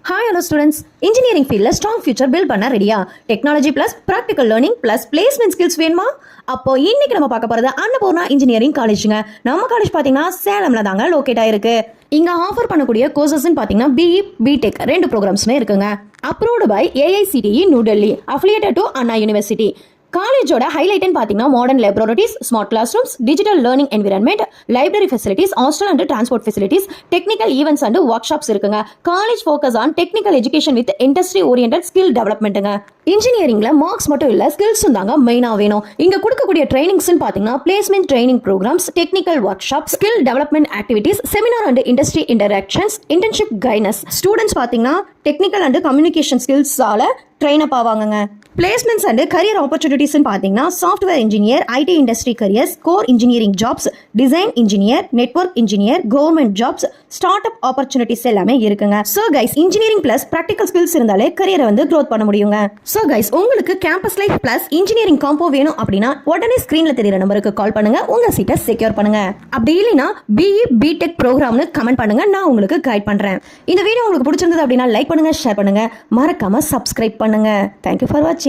Hi hello students, engineering field strong future build பண்ண ரெடியா? Technology plus practical learning plus placement skills வேணுமா? அப்போ இன்னைக்கு நம்ம பார்க்க போறது அன்னபூர்ணா இன்ஜினியரிங் காலேஜ்ங்க. நம்ம காலேஜ் பாத்தீங்கன்னா சேலம்ல தாங்க லொகேட் ஆயிருக்கு. இங்க ஆஃபர் பண்ணக்கூடிய கோர்சஸ்ன்னு பாத்தீங்கன்னா BE, BTech ரெண்டு ப்ரோக்ராம்ஸ்மே இருக்குங்க. Approved by AICTE New Delhi, affiliated to Anna University. காலேஜோட ஹைலைட்னு பார்த்தீங்கன்னா modern laboratories, smart classrooms, digital learning environment, library facilities, hostel and transport facilities, technical events and workshops இருக்குங்க. College focus on technical education with industry oriented skill டெவலப்மெண்ட்டுங்க. இன்ஜினியரிங்ல marks மட்டும் இல்ல, ஸ்கில்ஸும் தாங்க மெயினாக வேணும். இங்க கொடுக்கக்கூடிய ட்ரைனிங்ஸ்னு பார்த்தீங்கன்னா placement training programs, technical workshop, skill development activities, seminar and industry interactions, internship guidance. Students பார்த்தீங்கன்னா டெக்னிக்கல் அண்ட் கம்யூனிகேஷன் ஸ்கில்ஸால ட்ரெயின் அப் ஆவாங்க. பிளேஸ்மெண்ட்ஸ் அண்ட் கரியர் ஆப்பர்ச்சுனிட்டிஸ் பார்த்தீங்கன்னா software engineer, IT industry careers, core engineering jobs, design engineer, network engineer, government jobs, startup opportunities எல்லாமே இருக்குங்க. So guys, engineering plus practical skills இருந்தாலே கரியரை வந்து growth பண்ண முடியுங்க. ஸோ கைஸ், உங்களுக்கு campus life plus engineering combo வேணும் அப்படின்னா உடனே ஸ்கிரீன்ல தெரியுற நம்பருக்கு கால் பண்ணுங்க, உங்க சீட்டை செக்யூர் பண்ணுங்க. அப்படி இல்லைன்னா BE, BTech ப்ரோக்ராம்னு கமெண்ட் பண்ணுங்க, நான் உங்களுக்கு கைட் பண்றேன். இந்த வீடியோ உங்களுக்கு பிடிச்சிருந்தது அப்படின்னா லைக் பண்ணுங்க, ஷேர் பண்ணுங்க, மறக்காம சப்ஸ்கிரைப் பண்ணுங்க. தேங்க்யூ ஃபார் வாட்சிங்.